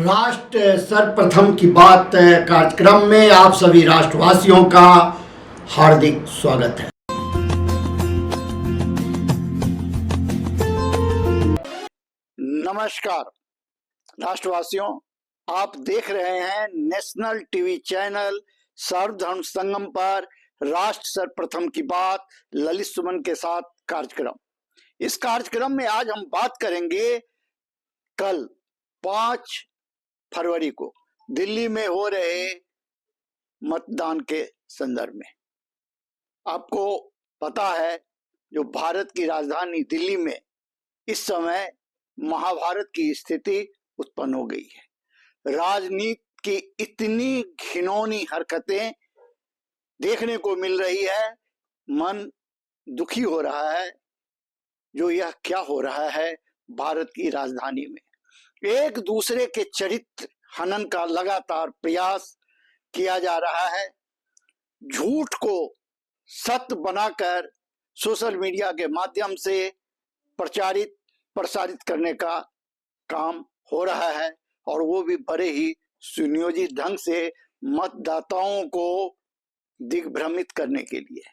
राष्ट्र सर्वप्रथम की बात कार्यक्रम में आप सभी राष्ट्रवासियों का हार्दिक स्वागत है। नमस्कार राष्ट्रवासियों, आप देख रहे हैं नेशनल टीवी चैनल सर्वधर्म संगम पर राष्ट्र सर्वप्रथम की बात ललित सुमन के साथ कार्यक्रम। इस कार्यक्रम में आज हम बात करेंगे कल 5 फरवरी को दिल्ली में हो रहे मतदान के संदर्भ में। आपको पता है, जो भारत की राजधानी दिल्ली में इस समय महाभारत की स्थिति उत्पन्न हो गई है। राजनीति की इतनी घिनौनी हरकतें देखने को मिल रही है, मन दुखी हो रहा है। जो यह क्या हो रहा है भारत की राजधानी में, एक दूसरे के चरित्र हनन का लगातार प्रयास किया जा रहा है। झूठ को सत्य बनाकर सोशल मीडिया के माध्यम से प्रसारित करने का काम हो रहा है, और वो भी बड़े ही सुनियोजित ढंग से मतदाताओं को दिग्भ्रमित करने के लिए,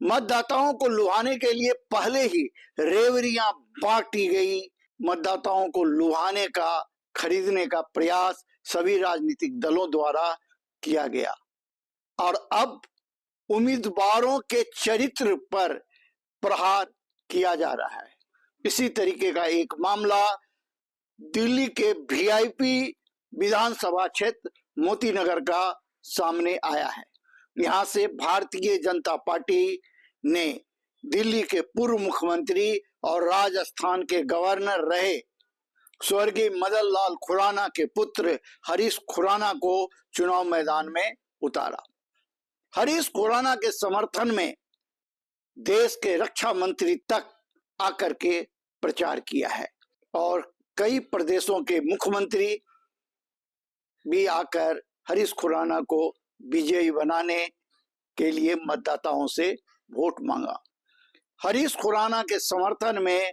मतदाताओं को लुभाने के लिए पहले ही रेवड़ियां बांटी गई। मतदाताओं को लुभाने का, खरीदने का प्रयास सभी राजनीतिक दलों द्वारा किया गया, और अब उम्मीदवारों के चरित्र पर प्रहार किया जा रहा है। इसी तरीके का एक मामला दिल्ली के वीआईपी विधानसभा क्षेत्र मोती नगर का सामने आया है। यहाँ से भारतीय जनता पार्टी ने दिल्ली के पूर्व मुख्यमंत्री और राजस्थान के गवर्नर रहे स्वर्गीय मदन लाल खुराना के पुत्र हरीश खुराना को चुनाव मैदान में उतारा। हरीश खुराना के समर्थन में देश के रक्षा मंत्री तक आकर के प्रचार किया है, और कई प्रदेशों के मुख्यमंत्री भी आकर हरीश खुराना को विजयी बनाने के लिए मतदाताओं से वोट मांगा। हरीश खुराना के समर्थन में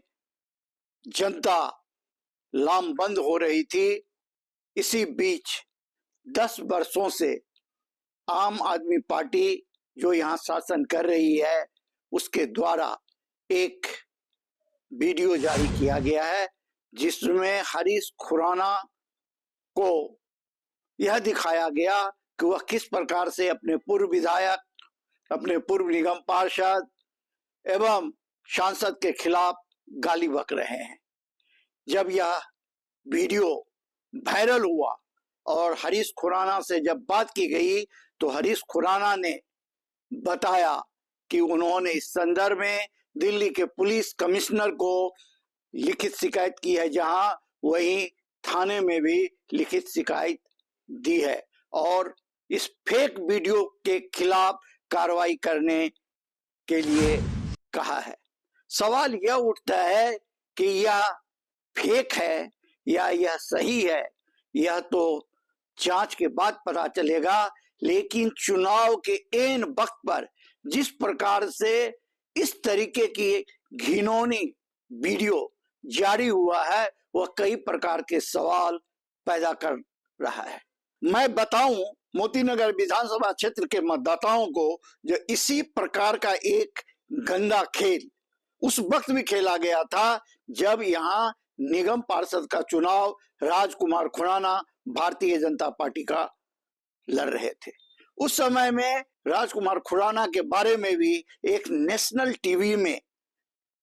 जनता लामबंद हो रही थी। इसी बीच 10 वर्षों से आम आदमी पार्टी जो यहाँ शासन कर रही है, उसके द्वारा एक वीडियो जारी किया गया है, जिसमें हरीश खुराना को यह दिखाया गया कि वह किस प्रकार से अपने पूर्व विधायक, अपने पूर्व निगम पार्षद एवं सांसद के खिलाफ गाली बक रहे हैं। जब यह वीडियो वायरल हुआ और हरीश खुराना से जब बात की गई, तो हरीश खुराना ने बताया कि उन्होंने इस संदर्भ में दिल्ली के पुलिस कमिश्नर को लिखित शिकायत की है, जहां वहीं थाने में भी लिखित शिकायत दी है, और इस फेक वीडियो के खिलाफ कार्रवाई करने के लिए कहा है। सवाल यह उठता है कि यह फेक है या यह सही है, यह तो जांच के बाद पता चलेगा। लेकिन चुनाव के ऐन वक्त पर जिस प्रकार से इस तरीके की घिनौनी वीडियो जारी हुआ है, वह कई प्रकार के सवाल पैदा कर रहा है। मैं बताऊं, मोतीनगर विधानसभा क्षेत्र के मतदाताओं को, जो इसी प्रकार का एक गंदा खेल उस वक्त भी खेला गया था जब यहाँ निगम पार्षद का चुनाव राजकुमार खुराना भारतीय जनता पार्टी का लड़ रहे थे। उस समय में राजकुमार खुराना के बारे में भी एक नेशनल टीवी में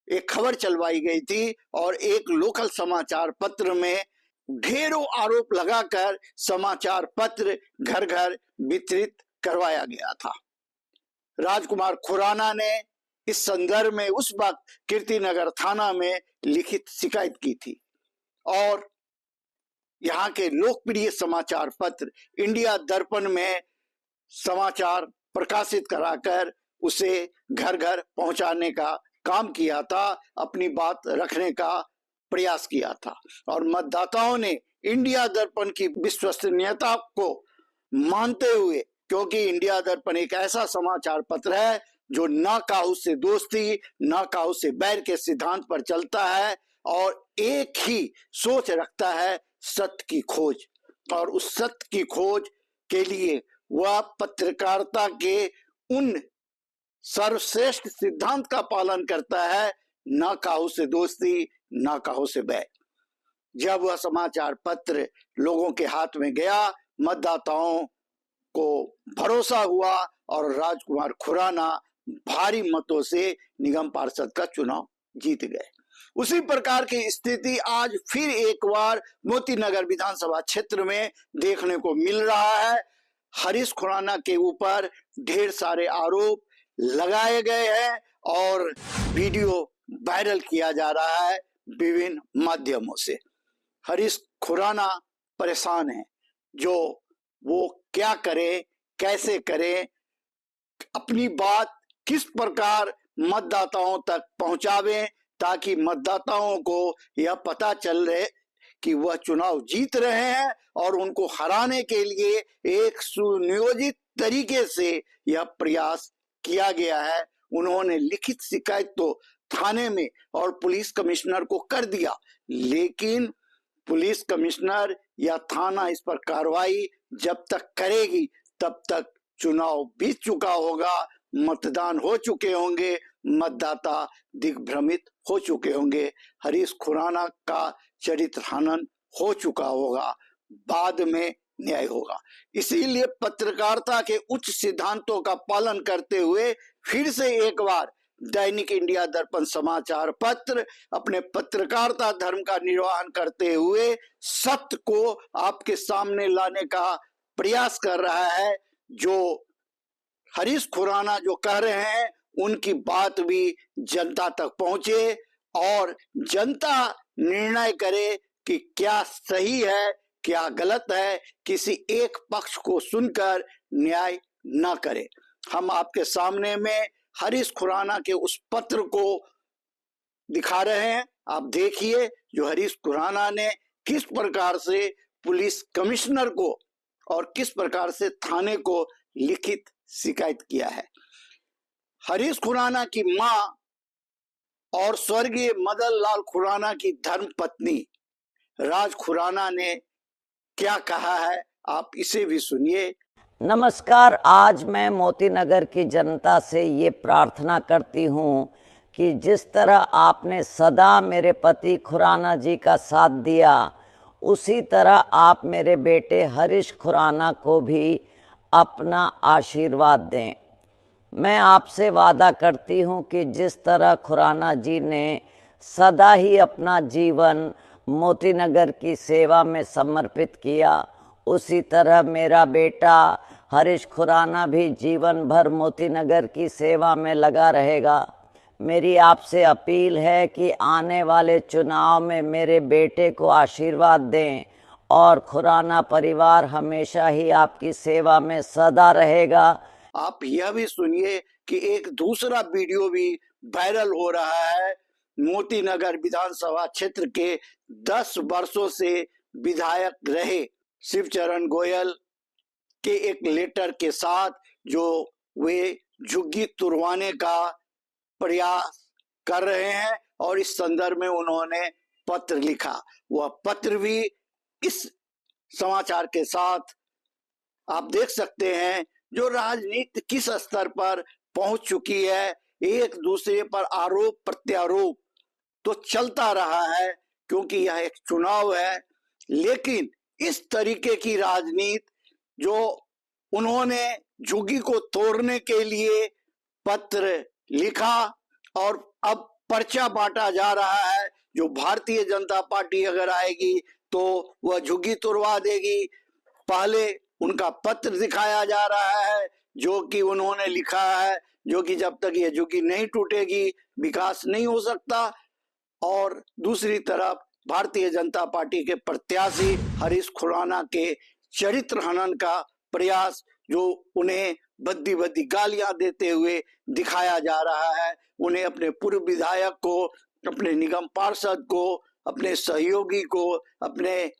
एक खबर चलवाई गई थी, और एक लोकल समाचार पत्र में ढेरों आरोप लगाकर समाचार पत्र घर घर वितरित करवाया गया था। राजकुमार खुराना ने इस संदर्भ में उस वक्त कीर्तिनगर थाना में लिखित शिकायत की थी, और यहाँ के लोकप्रिय समाचार पत्र इंडिया दर्पण में समाचार प्रकाशित कराकर उसे घर घर पहुंचाने का काम किया था, अपनी बात रखने का प्रयास किया था। और मतदाताओं ने इंडिया दर्पण की विश्वसनीयता को मानते हुए, क्योंकि इंडिया दर्पण एक ऐसा समाचार पत्र है जो ना काहू से दोस्ती ना काहू से बैर के सिद्धांत पर चलता है, और एक ही सोच रखता है सत्य की खोज, और उस सत्य की खोज के लिए वह पत्रकारिता के उन सर्वश्रेष्ठ सिद्धांत का पालन करता है, ना काहू से दोस्ती, ना काहू से बैर। जब वह समाचार पत्र लोगों के हाथ में गया, मतदाताओं को भरोसा हुआ और राजकुमार खुराना भारी मतों से निगम पार्षद का चुनाव जीत गए। उसी प्रकार की स्थिति आज फिर एक बार मोती नगर विधानसभा क्षेत्र में देखने को मिल रहा है। हरीश खुराना के ऊपर ढेर सारे आरोप लगाए गए हैं और वीडियो वायरल किया जा रहा है विभिन्न माध्यमों से। हरीश खुराना परेशान है, जो वो क्या करे, कैसे करे, अपनी बात किस प्रकार मतदाताओं तक पहुंचावे, ताकि मतदाताओं को यह पता चल रहे कि वह चुनाव जीत रहे हैं और उनको हराने के लिए एक सुनियोजित तरीके से यह प्रयास किया गया है। उन्होंने लिखित शिकायत तो थाने में और पुलिस कमिश्नर को कर दिया, लेकिन पुलिस कमिश्नर या थाना इस पर कार्रवाई जब तक करेगी तब तक चुनाव बीत चुका होगा, मतदान हो चुके होंगे, मतदाता दिग्भ्रमित हो चुके होंगे, हरीश खुराना का चरित्र हनन हो चुका होगा, बाद में न्याय होगा। इसीलिए पत्रकारिता के उच्च सिद्धांतों का पालन करते हुए फिर से एक बार दैनिक इंडिया दर्पण समाचार पत्र अपने पत्रकारिता धर्म का निर्वहन करते हुए सत्य को आपके सामने लाने का प्रयास कर रहा है। जो हरीश खुराना जो कह रहे हैं उनकी बात भी जनता तक पहुंचे और जनता निर्णय करे कि क्या सही है, क्या गलत है। किसी एक पक्ष को सुनकर न्याय न करे। हम आपके सामने में हरीश खुराना के उस पत्र को दिखा रहे हैं, आप देखिए, जो हरीश खुराना ने किस प्रकार से पुलिस कमिश्नर को और किस प्रकार से थाने को लिखित शिकायत किया है। हरीश खुराना की मां और स्वर्गीय मदन लाल खुराना की धर्म पत्नी राज खुराना ने क्या कहा है, आप इसे भी सुनिए। नमस्कार। आज मैं मोती नगर की जनता से ये प्रार्थना करती हूँ कि जिस तरह आपने सदा मेरे पति खुराना जी का साथ दिया, उसी तरह आप मेरे बेटे हरीश खुराना को भी अपना आशीर्वाद दें। मैं आपसे वादा करती हूँ कि जिस तरह खुराना जी ने सदा ही अपना जीवन मोती नगर की सेवा में समर्पित किया, उसी तरह मेरा बेटा हरीश खुराना भी जीवन भर मोती नगर की सेवा में लगा रहेगा। मेरी आपसे अपील है कि आने वाले चुनाव में मेरे बेटे को आशीर्वाद दें और खुराना परिवार हमेशा ही आपकी सेवा में सदा रहेगा। आप यह भी सुनिए कि एक दूसरा वीडियो भी वायरल हो रहा है। मोती नगर विधानसभा क्षेत्र के 10 वर्षों से विधायक रहे शिवचरण गोयल के एक लेटर के साथ, जो वे झुग्गी तुड़वाने का प्रयास कर रहे हैं और इस संदर्भ में उन्होंने पत्र लिखा। वह पत्र भी इस समाचार के साथ आप देख सकते हैं। जो राजनीति किस स्तर पर पहुंच चुकी है, एक दूसरे पर आरोप प्रत्यारोप तो चलता रहा है, क्योंकि यह एक चुनाव है। लेकिन इस तरीके की राजनीति जो उन्होंने झुग्गी को तोड़ने के लिए पत्र लिखा और अब पर्चा बांटा जा रहा है, जो भारतीय जनता पार्टी अगर आएगी तो वह झुग्गी तोड़वा देगी। पहले उनका पत्र दिखाया जा रहा है जो कि उन्होंने लिखा है, जो कि जब तक यह झुग्गी नहीं टूटेगी विकास नहीं हो सकता। और दूसरी तरफ भारतीय जनता पार्टी के प्रत्याशी हरीश खुराना के चरित्र हनन का प्रयास, जो उन्हें बद्दी बद्दी गालियां देते हुए दिखाया जा रहा है। उन्हें अपने पूर्व विधायक को, अपने निगम पार्षद को, अपने सहयोगी को, अपने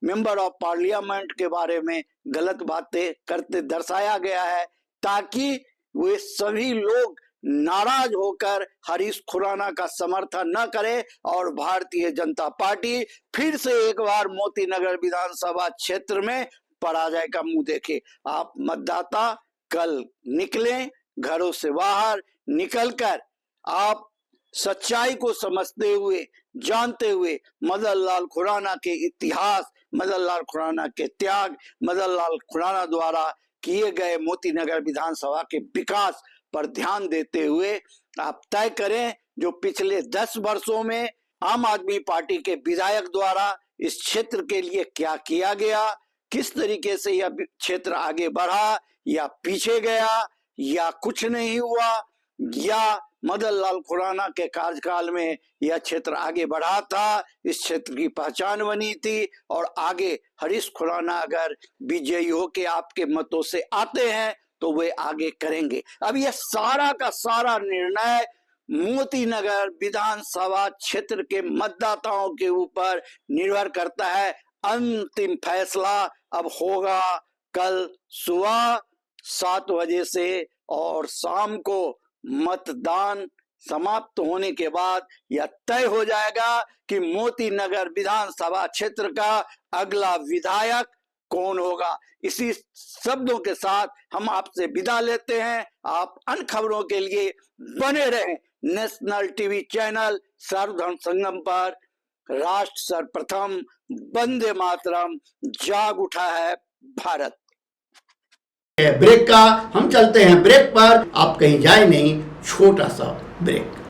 मेंबर ऑफ पार्लियामेंट के बारे में गलत बातें करते दर्शाया गया है, ताकि वे सभी लोग नाराज होकर हरीश खुराना का समर्थन न करे और भारतीय जनता पार्टी फिर से एक बार मोती नगर विधानसभा क्षेत्र में पराजय का मुंह देखे। आप मतदाता कल निकलें, घरों से बाहर निकलकर आप सच्चाई को समझते हुए, जानते हुए मदन लाल खुराना के इतिहास, मदन लाल खुराना के त्याग, मदन लाल खुराना द्वारा किए गए मोती नगर विधानसभा के विकास पर ध्यान देते हुए आप तय करें जो पिछले 10 वर्षों में आम आदमी पार्टी के विधायक द्वारा इस क्षेत्र के लिए क्या किया गया, किस तरीके से यह क्षेत्र आगे बढ़ा या पीछे गया या कुछ नहीं हुआ, या मदन लाल खुराना के कार्यकाल में यह क्षेत्र आगे बढ़ा था, इस क्षेत्र की पहचान बनी थी और आगे हरीश खुराना अगर विजयी होके आपके मतों से आते हैं तो वे आगे करेंगे। अब यह सारा का सारा निर्णय मोती नगर विधानसभा क्षेत्र के मतदाताओं के ऊपर निर्भर करता है। अंतिम फैसला अब होगा कल सुबह 7 बजे से और शाम को मतदान समाप्त होने के बाद यह तय हो जाएगा कि मोती नगर विधानसभा क्षेत्र का अगला विधायक कौन होगा। इसी शब्दों के साथ हम आपसे विदा लेते हैं। आप अन्य खबरों के लिए बने रहें नेशनल टीवी चैनल सर्वधर्म संगम पर। राष्ट्र सर्वप्रथम, वंदे मातरम, जाग उठा है भारत। ब्रेक का हम चलते हैं ब्रेक पर, आप कहीं जाए नहीं, छोटा सा break.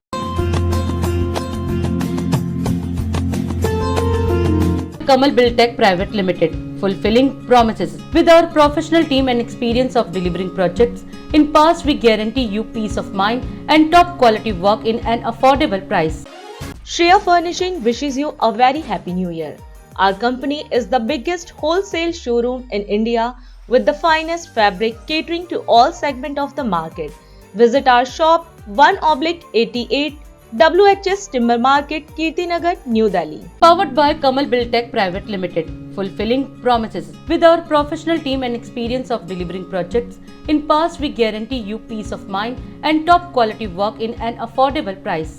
Kamal Buildtech Private Limited, fulfilling promises. With our professional team and experience of delivering projects, in past we guarantee you peace of mind and top quality work in an affordable price. Shreya Furnishing wishes you a very happy new year. Our company is the biggest wholesale showroom in India with the finest fabric catering to all segments of the market. Visit our shop 1/88 WHS Timber Market, Kirtinagar, New Delhi. Powered by Kamal Buildtech Private Limited, fulfilling promises. With our professional team and experience of delivering projects, in past we guarantee you peace of mind and top quality work in an affordable price.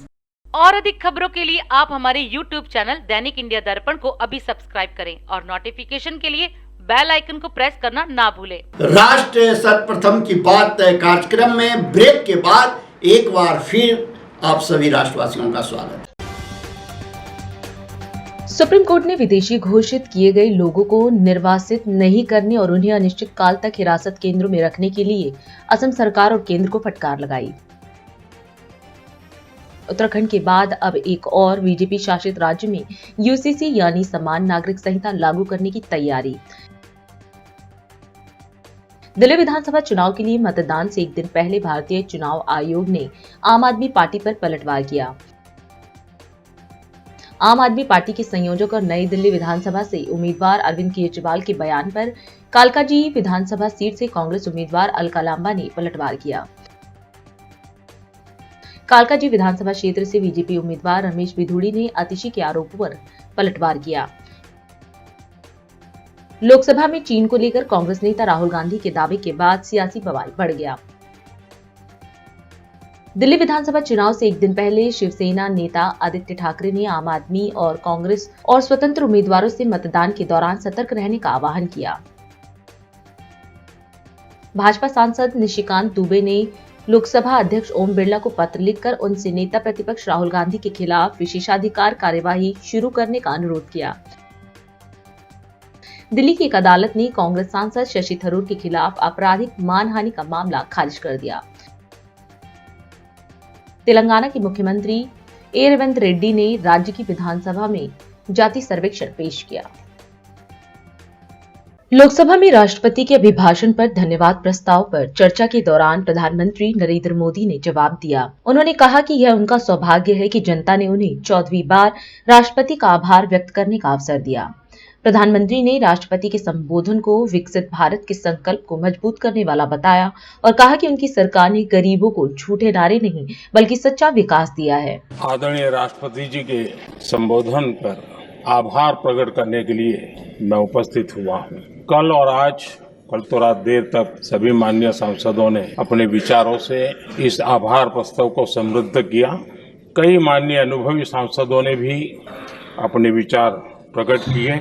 और अधिक खबरों के लिए आप हमारे YouTube channel दैनिक India दर्पण को अभी सब्सक्राइब करें और नोटिफिकेशन के लिए बेल आइकन को प्रेस करना ना भूलें। राष्ट्र सर्वप्रथम की बात कार्यक्रम में ब्रेक के बाद एक बार फिर आप सभी राष्ट्रवासियों का स्वागत। सुप्रीम कोर्ट ने विदेशी घोषित किए गए लोगों को निर्वासित नहीं करने और उन्हें अनिश्चित काल तक हिरासत केंद्रों में रखने के लिए असम सरकार और केंद्र को फटकार लगाई। उत्तराखंड के बाद अब एक और बीजेपी शासित राज्य में यूसीसी यानी समान नागरिक संहिता लागू करने की तैयारी। दिल्ली विधानसभा चुनाव के लिए मतदान से एक दिन पहले भारतीय चुनाव आयोग ने आम आदमी पार्टी पर पलटवार किया। आम आदमी पार्टी के संयोजक और नई दिल्ली विधानसभा से उम्मीदवार अरविंद केजरीवाल के बयान पर कालकाजी विधानसभा सीट से कांग्रेस उम्मीदवार अलका लांबा ने पलटवार किया। कालकाजी विधानसभा क्षेत्र से बीजेपी उम्मीदवार रमेश बिधूड़ी ने आतिशी के आरोपों पर पलटवार किया। लोकसभा में चीन को लेकर कांग्रेस नेता राहुल गांधी के दावे के बाद सियासी बवाल बढ़ गया। दिल्ली विधानसभा चुनाव से एक दिन पहले शिवसेना नेता आदित्य ठाकरे ने आम आदमी और कांग्रेस और स्वतंत्र उम्मीदवारों से मतदान के दौरान सतर्क रहने का आह्वान किया। भाजपा सांसद निशिकांत दुबे ने लोकसभा अध्यक्ष ओम बिरला को पत्र लिखकर उनसे नेता प्रतिपक्ष राहुल गांधी के खिलाफ विशेषाधिकार कार्यवाही शुरू करने का अनुरोध किया। दिल्ली की एक अदालत ने कांग्रेस सांसद शशि थरूर के खिलाफ आपराधिक मानहानि का मामला खारिज कर दिया। तेलंगाना के मुख्यमंत्री ए रेवंत रेड्डी ने राज्य की विधानसभा में जाति सर्वेक्षण पेश किया। लोकसभा में राष्ट्रपति के अभिभाषण पर धन्यवाद प्रस्ताव पर चर्चा के दौरान प्रधानमंत्री नरेंद्र मोदी ने जवाब दिया। उन्होंने कहा कि यह उनका सौभाग्य है कि जनता ने उन्हें 14वीं बार राष्ट्रपति का आभार व्यक्त करने का अवसर दिया। प्रधानमंत्री ने राष्ट्रपति के संबोधन को विकसित भारत के संकल्प को मजबूत करने वाला बताया और कहा कि उनकी सरकार ने गरीबों को झूठे नारे नहीं बल्कि सच्चा विकास दिया है। आदरणीय राष्ट्रपति जी के संबोधन पर आभार प्रकट करने के लिए मैं उपस्थित हुआ हूँ। कल और आज कल तो रात देर तक सभी माननीय सांसदों ने अपने विचारों से इस आभार प्रस्ताव को समृद्ध किया। कई माननीय अनुभवी सांसदों ने भी अपने विचार प्रकट किए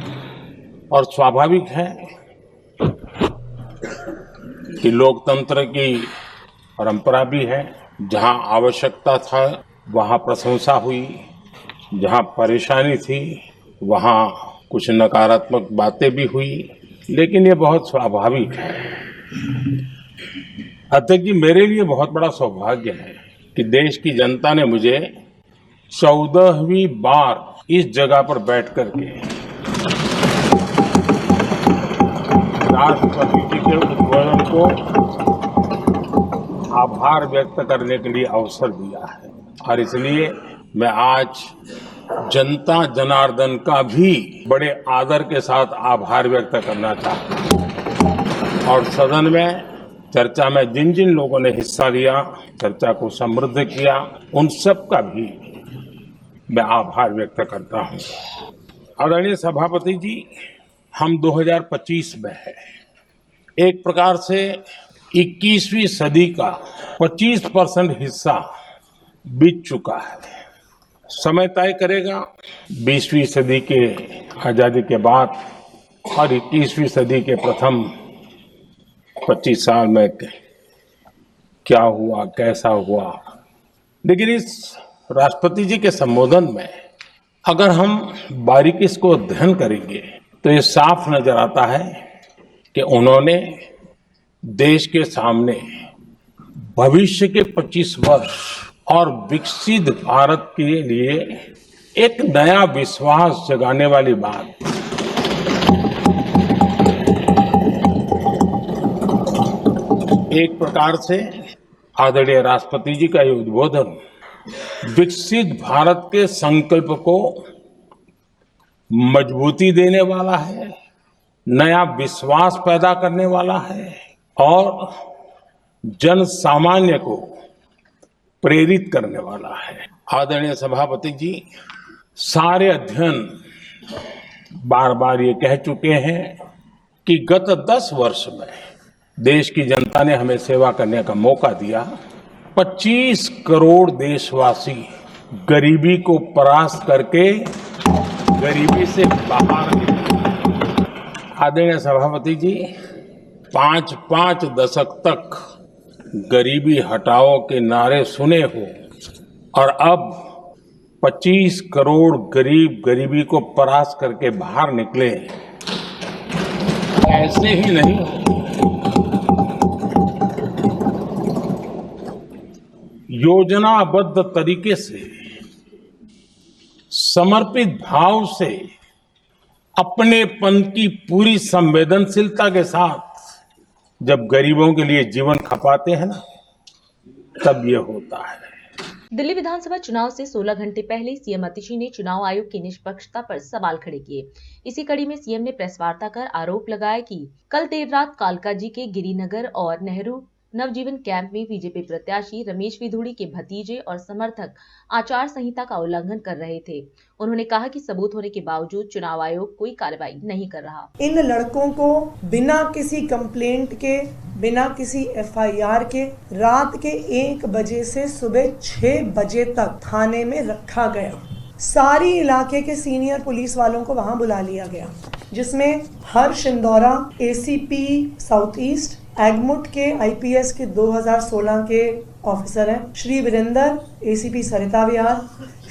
और स्वाभाविक है कि लोकतंत्र की परंपरा भी है। जहां आवश्यकता था वहां प्रशंसा हुई, जहां परेशानी थी वहां कुछ नकारात्मक बातें भी हुई, लेकिन ये बहुत स्वाभाविक है। अध्यक्ष जी, मेरे लिए बहुत बड़ा सौभाग्य है कि देश की जनता ने मुझे 14वीं बार इस जगह पर बैठ करके राष्ट्रपति जी के उद्बोधन को आभार व्यक्त करने के लिए अवसर दिया है और इसलिए मैं आज जनता जनार्दन का भी बड़े आदर के साथ आभार व्यक्त करना चाहता हूं और सदन में चर्चा में जिन जिन लोगों ने हिस्सा लिया, चर्चा को समृद्ध किया, उन सब का भी मैं आभार व्यक्त करता हूं। आदरणीय सभापति जी, हम 2025 में हैं। एक प्रकार से 21वीं सदी का 25% हिस्सा बीत चुका है। समय तय करेगा 20वीं सदी के आजादी के बाद और 21वीं सदी के प्रथम 25 साल में क्या हुआ, कैसा हुआ। लेकिन इस राष्ट्रपति जी के संबोधन में अगर हम बारीकी इसको अध्ययन करेंगे तो ये साफ नजर आता है कि उन्होंने देश के सामने भविष्य के 25 वर्ष और विकसित भारत के लिए एक नया विश्वास जगाने वाली बात। एक प्रकार से आदरणीय राष्ट्रपति जी का ये उद्बोधन विकसित भारत के संकल्प को मजबूती देने वाला है, नया विश्वास पैदा करने वाला है और जन सामान्य को प्रेरित करने वाला है। आदरणीय सभापति जी, सारे अध्ययन बार बार ये कह चुके हैं कि गत 10 वर्ष में देश की जनता ने हमें सेवा करने का मौका दिया। 25 करोड़ देशवासी गरीबी को परास्त करके गरीबी से बाहर निकले। आदरणीय सभापति जी, 5 दशक तक गरीबी हटाओ के नारे सुने हो और अब 25 करोड़ गरीब गरीबी को परास्त करके बाहर निकले। ऐसे ही नहीं, योजनाबद्ध तरीके से समर्पित भाव से अपनेपन की पूरी संवेदनशीलता के साथ जब गरीबों के लिए जीवन खपाते हैं ना, तब ये होता है। दिल्ली विधानसभा चुनाव से 16 घंटे पहले सीएम अतिशी ने चुनाव आयोग की निष्पक्षता पर सवाल खड़े किए। इसी कड़ी में सीएम ने प्रेस वार्ता कर आरोप लगाया कि कल देर रात कालका जी के गिरिनगर और नेहरू नवजीवन कैंप में बीजेपी प्रत्याशी रमेश विधुड़ी के भतीजे और समर्थक आचार संहिता का उल्लंघन कर रहे थे। उन्होंने कहा कि सबूत होने के बावजूद चुनाव आयोग कोई कार्रवाई नहीं कर रहा। इन लड़कों को बिना किसी कंप्लेंट के, बिना किसी एफआईआर के रात के 1 बजे से सुबह 6 बजे तक थाने में रखा गया। सारी इलाके के सीनियर पुलिस वालों को वहां बुला लिया गया, जिसमें हर्ष इंदौरा एसीपी साउथ ईस्ट, एगमुट के आईपीएस के 2016 के ऑफिसर हैं, श्री वीरेंद्र एसीपी सरिता विहार,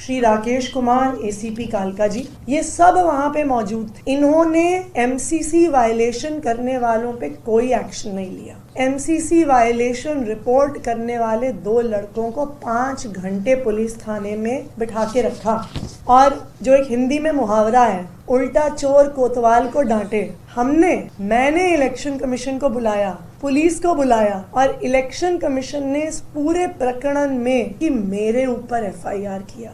श्री राकेश कुमार एसीपी कालका जी, ये सब वहां पे मौजूद थे। इन्होंने एमसीसी वायलेशन करने वालों पे कोई एक्शन नहीं लिया। एमसीसी वायलेशन रिपोर्ट करने वाले 2 लड़कों को 5 घंटे पुलिस थाने में बिठा के रखा और जो एक हिंदी में मुहावरा है, उल्टा चोर कोतवाल को डांटे। मैंने इलेक्शन कमीशन को बुलाया, पुलिस को बुलाया और इलेक्शन कमीशन ने इस पूरे प्रकरण में कि मेरे ऊपर एफआईआर किया।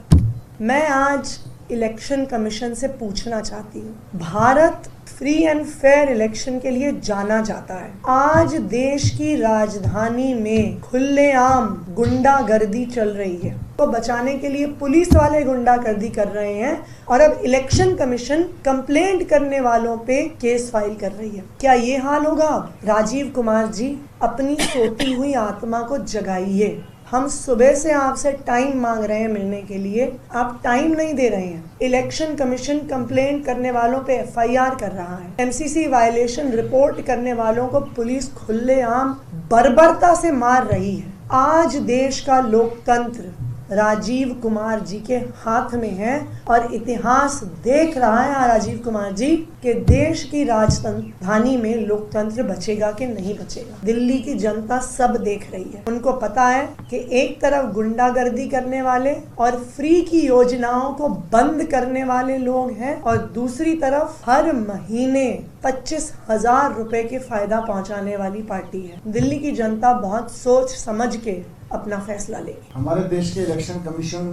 मैं आज इलेक्शन कमीशन से पूछना चाहती हूँ। Bharat free and fair election के लिए जाना जाता है। आज देश की राजधानी में खुलेआम गुंडागर्दी चल रही है, तो बचाने के लिए पुलिस वाले गुंडागर्दी कर रहे हैं और अब इलेक्शन कमीशन कंप्लेंट करने वालों पे केस फाइल कर रही है। क्या ये हाल होगा अब? राजीव कुमार जी, अपनी सोती हुई आत्मा को जगाइए। हम सुबह से आपसे टाइम मांग रहे हैं मिलने के लिए, आप टाइम नहीं दे रहे हैं। इलेक्शन कमीशन कंप्लेंट करने वालों पे एफआईआर कर रहा है। एमसीसी वायलेशन रिपोर्ट करने वालों को पुलिस खुलेआम बर्बरता से मार रही है। आज देश का लोकतंत्र राजीव कुमार जी के हाथ में है और इतिहास देख रहा है राजीव कुमार जी कि देश की राजधानी में लोकतंत्र बचेगा कि नहीं बचेगा। दिल्ली की जनता सब देख रही है। उनको पता है कि एक तरफ गुंडागर्दी करने वाले और फ्री की योजनाओं को बंद करने वाले लोग हैं और दूसरी तरफ हर महीने 25,000 रुपए के फायदा पहुंचाने वाली पार्टी है। दिल्ली की जनता बहुत सोच समझ के अपना फैसला लेगी। हमारे देश के इलेक्शन कमीशन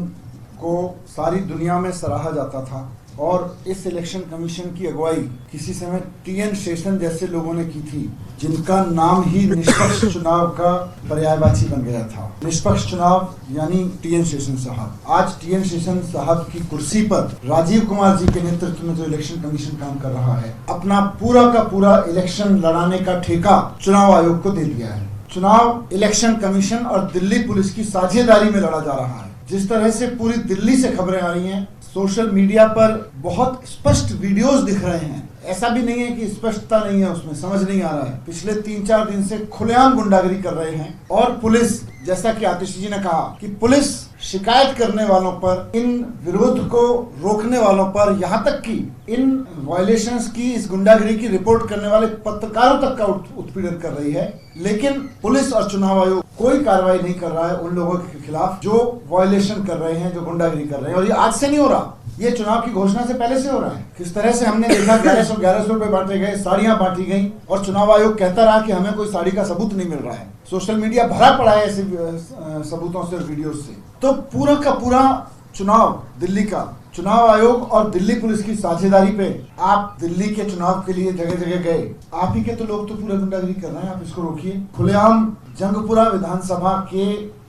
को सारी दुनिया में सराहा जाता था और इस इलेक्शन कमीशन की अगुवाई किसी समय टीएन शेषन जैसे लोगों ने की थी, जिनका नाम ही निष्पक्ष चुनाव का पर्यायवाची बन गया था। निष्पक्ष चुनाव यानी टीएन शेषन साहब। आज टीएन शेषन साहब की कुर्सी पर राजीव कुमार जी के नेतृत्व में जो इलेक्शन कमीशन काम कर रहा है, अपना पूरा का पूरा इलेक्शन लड़ाने का ठेका चुनाव आयोग को दे दिया है। चुनाव इलेक्शन कमीशन और दिल्ली पुलिस की साझेदारी में लड़ा जा रहा है। जिस तरह से पूरी दिल्ली से खबरें आ रही हैं, सोशल मीडिया पर बहुत स्पष्ट वीडियोस दिख रहे हैं। ऐसा भी नहीं है कि स्पष्टता नहीं है, उसमें समझ नहीं आ रहा है। पिछले 3-4 दिन से खुलेआम गुंडागर्दी कर रहे हैं और पुलिस, जैसा कि आतिशी जी ने कहा कि पुलिस शिकायत करने वालों पर, इन विरोध को रोकने वालों पर, यहाँ तक कि इन वायलेशंस की, इस गुंडागर्दी की रिपोर्ट करने वाले पत्रकारों तक का उत्पीड़न कर रही है। लेकिन पुलिस और चुनाव आयोग कोई कार्रवाई नहीं कर रहा है उन लोगों के खिलाफ जो वायलेशन कर रहे हैं, जो गुंडागर्दी कर रहे हैं। और ये आज से नहीं हो रहा, ये चुनाव की घोषणा से पहले से हो रहा है। किस तरह से हमने देखा 1100 रुपए बांटे गए, साड़ियां बांटी गई और चुनाव आयोग कहता रहा कि हमें कोई साड़ी का सबूत नहीं मिल रहा है। सोशल मीडिया भरा पड़ा है ऐसे सबूतों से और वीडियो से। तो पूरा का पूरा चुनाव, दिल्ली का चुनाव आयोग और दिल्ली पुलिस की साझेदारी पे, आप दिल्ली के चुनाव के लिए जगह जगह गए, आप ही के तो लोग तो पूरा गुंडागर्दी कर रहे हैं, आप इसको रोकिए। खुलेआम जंगपुरा विधानसभा के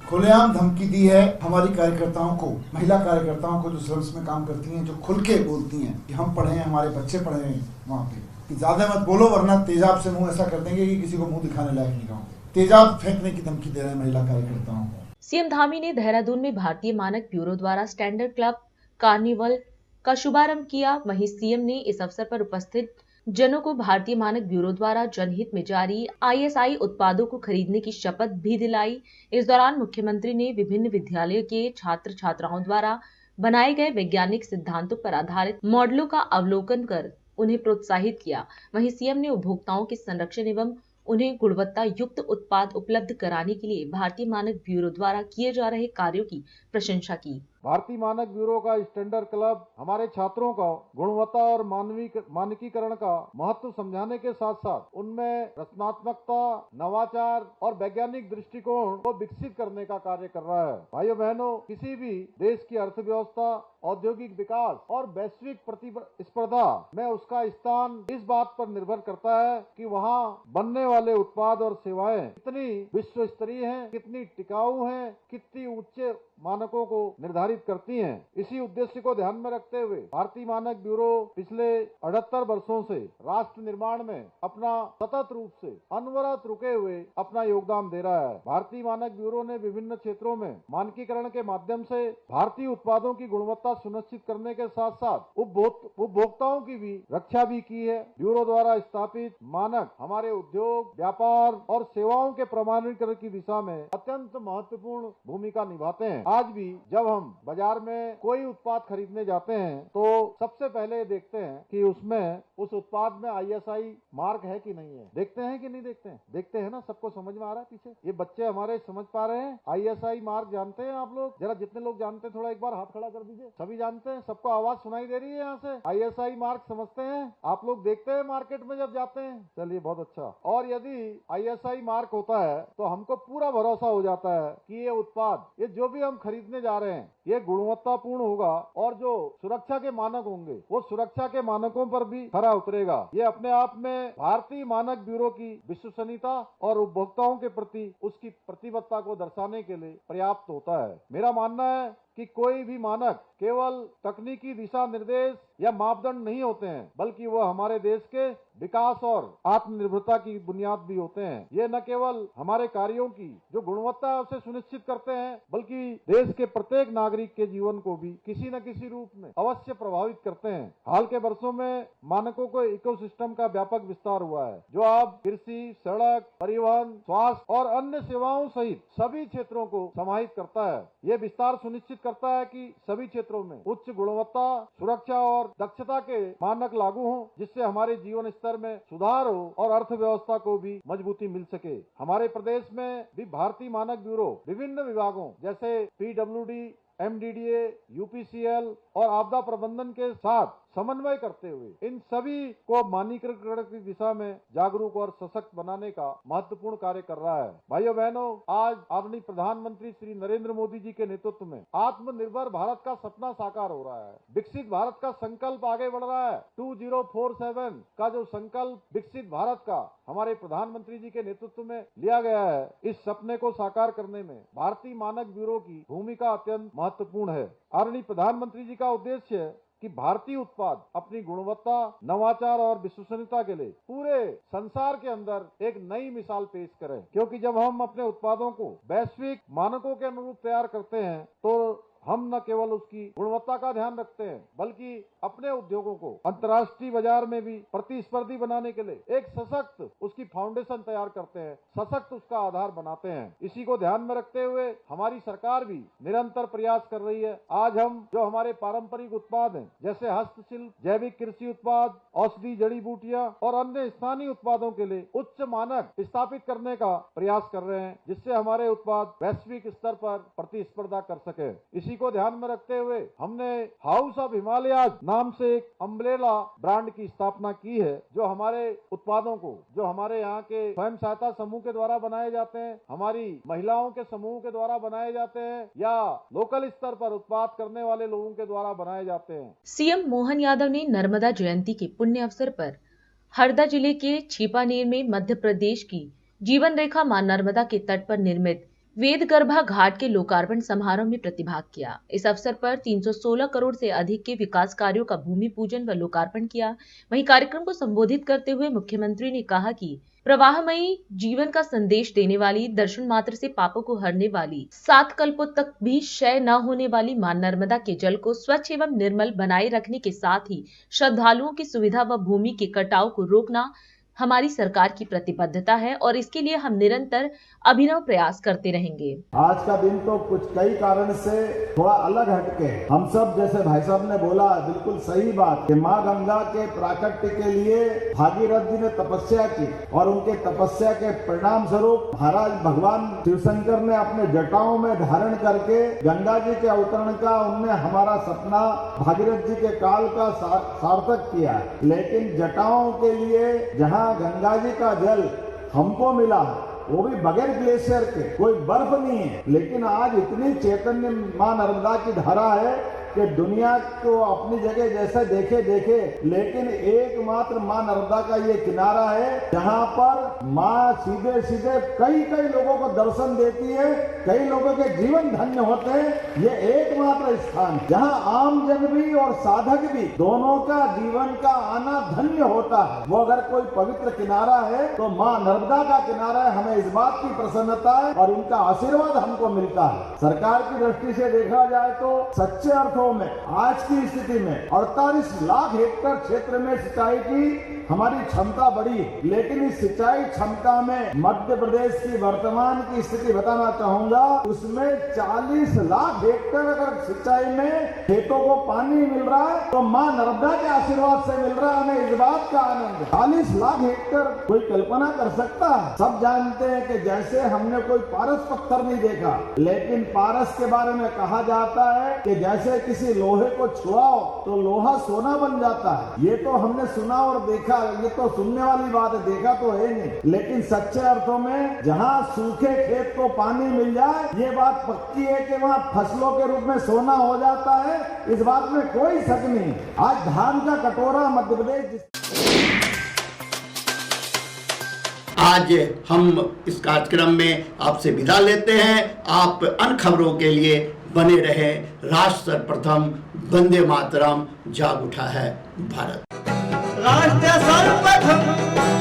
खुलेआम धमकी दी है हमारी कार्यकर्ताओं को, महिला कार्यकर्ताओं को जो सर्विस में काम करती हैं, जो खुल के बोलती हैं कि हम पढ़े हैं, हमारे बच्चे पढ़े हैं वहाँ पे, कि ज्यादा मत बोलो वरना तेजाब से मुंह ऐसा कर देंगे कि किसी को मुंह दिखाने लायक नहीं रहोगे। तेजाब फेंकने की धमकी दे रहे हैं महिला कार्यकर्ताओं को। सीएम धामी ने देहरादून में भारतीय मानक ब्यूरो द्वारा स्टैंडर्ड क्लब कार्निवल का शुभारंभ किया। वहीं सीएम ने इस अवसर पर उपस्थित जनों को भारतीय मानक ब्यूरो द्वारा जनहित में जारी आईएसआई उत्पादों को खरीदने की शपथ भी दिलाई। इस दौरान मुख्यमंत्री ने विभिन्न विद्यालयों के छात्र छात्राओं द्वारा बनाए गए वैज्ञानिक सिद्धांतों पर आधारित मॉडलों का अवलोकन कर उन्हें प्रोत्साहित किया। वहीं सीएम ने उपभोक्ताओं के संरक्षण एवं उन्हें गुणवत्ता युक्त उत्पाद उपलब्ध कराने के लिए भारतीय मानक ब्यूरो द्वारा किए जा रहे कार्यों की प्रशंसा की। भारतीय मानक ब्यूरो का स्टैंडर्ड क्लब हमारे छात्रों को गुणवत्ता और मानकीकरण का महत्व समझाने के साथ साथ उनमें रचनात्मकता, नवाचार और वैज्ञानिक दृष्टिकोण को विकसित करने का कार्य कर रहा है। भाइयों बहनों, किसी भी देश की अर्थव्यवस्था, औद्योगिक विकास और वैश्विक प्रतिस्पर्धा में उसका स्थान इस बात पर निर्भर करता है कि वहाँ बनने वाले उत्पाद और सेवाएं कितनी विश्व स्तरीय हैं, कितनी टिकाऊ हैं, कितनी उच्च मानकों को निर्धारित करती हैं। इसी उद्देश्य को ध्यान में रखते हुए भारतीय मानक ब्यूरो पिछले 78 वर्षों से राष्ट्र निर्माण में अपना सतत रूप से अनवरत रुके हुए अपना योगदान दे रहा है। भारतीय मानक ब्यूरो ने विभिन्न क्षेत्रों में मानकीकरण के माध्यम से भारतीय उत्पादों की गुणवत्ता सुनिश्चित करने के साथ साथ उपभोक्ताओं की भी रक्षा भी की है। ब्यूरो द्वारा स्थापित मानक हमारे उद्योग, व्यापार और सेवाओं के प्रमाणीकरण की दिशा में अत्यंत महत्वपूर्ण भूमिका निभाते हैं। आज भी जब हम बाजार में कोई उत्पाद खरीदने जाते हैं तो सबसे पहले देखते हैं कि उसमें उस उत्पाद में आईएसआई मार्क है कि नहीं है। देखते हैं कि नहीं देखते हैं? देखते हैं ना। सबको समझ में आ रहा है पीछे? ये बच्चे हमारे समझ पा रहे हैं? आईएसआई मार्क जानते हैं आप लोग? जरा जितने लोग जानते हैं थोड़ा एक बार हाथ खड़ा कर दीजिए। सभी जानते हैं? सबको आवाज सुनाई दे रही है यहाँ से? आईएसआई मार्क समझते हैं आप लोग? देखते हैं मार्केट में जब जाते हैं? चलिए, बहुत अच्छा। और यदि आईएसआई मार्क होता है तो हमको पूरा भरोसा हो जाता है कि ये उत्पाद, ये जो भी हम खरीदने जा रहे हैं, ये ये गुणवत्तापूर्ण होगा और जो सुरक्षा के मानक होंगे वो सुरक्षा के मानकों पर भी खरा उतरेगा। ये अपने आप में भारतीय मानक ब्यूरो की विश्वसनीयता और उपभोक्ताओं के प्रति उसकी प्रतिबद्धता को दर्शाने के लिए पर्याप्त होता है। मेरा मानना है कि कोई भी मानक केवल तकनीकी दिशा निर्देश या मापदंड नहीं होते हैं, बल्कि वह हमारे देश के विकास और आत्मनिर्भरता की बुनियाद भी होते हैं। ये न केवल हमारे कार्यों की जो गुणवत्ता है उसे सुनिश्चित करते हैं, बल्कि देश के प्रत्येक नागरिक के जीवन को भी किसी न किसी रूप में अवश्य प्रभावित करते हैं। हाल के वर्षों में मानकों को इकोसिस्टम का व्यापक विस्तार हुआ है, जो अब कृषि, सड़क, परिवहन, स्वास्थ्य और अन्य सेवाओं सहित सभी क्षेत्रों को समाहित करता है। ये विस्तार सुनिश्चित करता है कि सभी क्षेत्रों में उच्च गुणवत्ता, सुरक्षा और दक्षता के मानक लागू हों, जिससे हमारे जीवन स्तर में सुधार हो और अर्थव्यवस्था को भी मजबूती मिल सके। हमारे प्रदेश में भी भारतीय मानक ब्यूरो विभिन्न विभागों जैसे PWD, MDDA, UPCL और आपदा प्रबंधन के साथ समन्वय करते हुए इन सभी को मानकीकरण की दिशा में जागरूक और सशक्त बनाने का महत्वपूर्ण कार्य कर रहा है। भाइयों बहनों, आज आदरणीय प्रधानमंत्री श्री नरेंद्र मोदी जी के नेतृत्व में आत्मनिर्भर भारत का सपना साकार हो रहा है। विकसित भारत का संकल्प आगे बढ़ रहा है। 2047 का जो संकल्प विकसित भारत का हमारे प्रधानमंत्री जी के नेतृत्व में लिया गया है, इस सपने को साकार करने में भारतीय मानक ब्यूरो की भूमिका अत्यंत महत्वपूर्ण है। आदरणीय प्रधानमंत्री जी का उद्देश्य है कि भारतीय उत्पाद अपनी गुणवत्ता, नवाचार और विश्वसनीयता के लिए पूरे संसार के अंदर एक नई मिसाल पेश करें, क्योंकि जब हम अपने उत्पादों को वैश्विक मानकों के अनुरूप तैयार करते हैं तो हम न केवल उसकी गुणवत्ता का ध्यान रखते हैं, बल्कि अपने उद्योगों को अंतर्राष्ट्रीय बाजार में भी प्रतिस्पर्धी बनाने के लिए एक सशक्त उसकी फाउंडेशन तैयार करते हैं, सशक्त उसका आधार बनाते हैं। इसी को ध्यान में रखते हुए हमारी सरकार भी निरंतर प्रयास कर रही है। आज हम जो हमारे पारंपरिक उत्पाद हैं, जैसे हस्तशिल्प, जैविक कृषि उत्पाद, औषधि, जड़ी बूटियां और अन्य स्थानीय उत्पादों के लिए उच्च मानक स्थापित करने का प्रयास कर रहे हैं, जिससे हमारे उत्पाद वैश्विक स्तर पर प्रतिस्पर्धा कर सके। इसी को ध्यान में रखते हुए हमने हाउस ऑफ हिमालयाज नाम से एक अम्ब्रेला ब्रांड की स्थापना की है, जो हमारे उत्पादों को, जो हमारे यहाँ के स्वयं सहायता समूह के द्वारा बनाए जाते हैं, हमारी महिलाओं के समूह के द्वारा बनाए जाते हैं या लोकल स्तर पर उत्पाद करने वाले लोगों के द्वारा बनाए जाते हैं। सीएम मोहन यादव ने नर्मदा जयंती के पुण्य अवसर पर हरदा जिले के छिपानेर में मध्य प्रदेश की जीवन रेखा मां नर्मदा के तट पर निर्मित वेदगर्भा घाट के लोकार्पण समारोह में प्रतिभाग किया। इस अवसर पर 316 करोड़ से अधिक के विकास कार्यों का भूमि पूजन व लोकार्पण किया। वहीं कार्यक्रम को संबोधित करते हुए मुख्यमंत्री ने कहा कि प्रवाहमयी जीवन का संदेश देने वाली, दर्शन मात्र से पापों को हरने वाली, 7 कल्पों तक भी क्षय न होने वाली मां नर्मदा के जल को स्वच्छ एवं निर्मल बनाए रखने के साथ ही श्रद्धालुओं की सुविधा व भूमि के कटाव को रोकना हमारी सरकार की प्रतिबद्धता है और इसके लिए हम निरंतर अभिनव प्रयास करते रहेंगे। आज का दिन तो कुछ कई कारण से थोड़ा अलग हटके है। हम सब, जैसे भाई साहब ने बोला, बिल्कुल सही बात कि माँ गंगा के प्राकट्य के लिए भागीरथ जी ने तपस्या की और उनके तपस्या के परिणाम स्वरूप महाराज भगवान शिवशंकर ने अपने जटाओं में धारण करके गंगा जी के अवतरण का, उनने हमारा सपना भागीरथ जी के काल का सार्थक किया। लेकिन जटाओं के लिए जहाँ गंगा जी का जल हमको मिला, वो भी बगैर ग्लेशियर के, कोई बर्फ नहीं है, लेकिन आज इतनी चैतन्य मां नर्मदा की धारा है कि दुनिया को अपनी जगह जैसे देखे, लेकिन एकमात्र मां नर्मदा का ये किनारा है जहां पर मां सीधे कई लोगों को दर्शन देती है, कई लोगों के जीवन धन्य होते हैं। ये एकमात्र स्थान जहां आम जन भी और साधक भी दोनों का जीवन का आना धन्य होता है। वो अगर कोई पवित्र किनारा है तो मां नर्मदा का किनारा है। हमें इस बात की प्रसन्नता है और इनका आशीर्वाद हमको मिलता है। सरकार की दृष्टि से देखा जाए तो सच्चे अर्थों में आज की स्थिति में 48 लाख हेक्टेयर क्षेत्र में सिंचाई की हमारी क्षमता बढ़ी, लेकिन इस सिंचाई क्षमता में मध्य प्रदेश की वर्तमान की स्थिति बताना चाहूंगा, उसमें 40 लाख हेक्टेयर अगर सिंचाई में खेतों को पानी मिल रहा है तो मां नर्मदा के आशीर्वाद से मिल रहा है। हमें इस बात का आनंद है। 40 लाख हेक्टेयर कोई कल्पना कर सकता है? सब जानते हैं कि जैसे हमने कोई पारस पत्थर नहीं देखा, लेकिन पारस के बारे में कहा जाता है कि जैसे किसी लोहे को छुआओ तो लोहा सोना बन जाता है। ये तो हमने सुना और देखा, ये तो सुनने वाली बात है, देखा तो है नहीं। लेकिन सच्चे अर्थों में जहाँ सूखे खेत को पानी मिल जाए, ये बात पक्की है कि वहाँ फसलों के रूप में सोना हो जाता है, इस बात में कोई शक नहीं। आज धान का कटोरा मध्य प्रदेश आज हम इस कार्यक्रम में आपसे विदा लेते हैं। आप अन्य खबरों के लिए बने रहे। राष्ट्र सर्वप्रथम, वंदे मातरम, जाग उठा है भारत। राष्ट्र सर्वप्रथम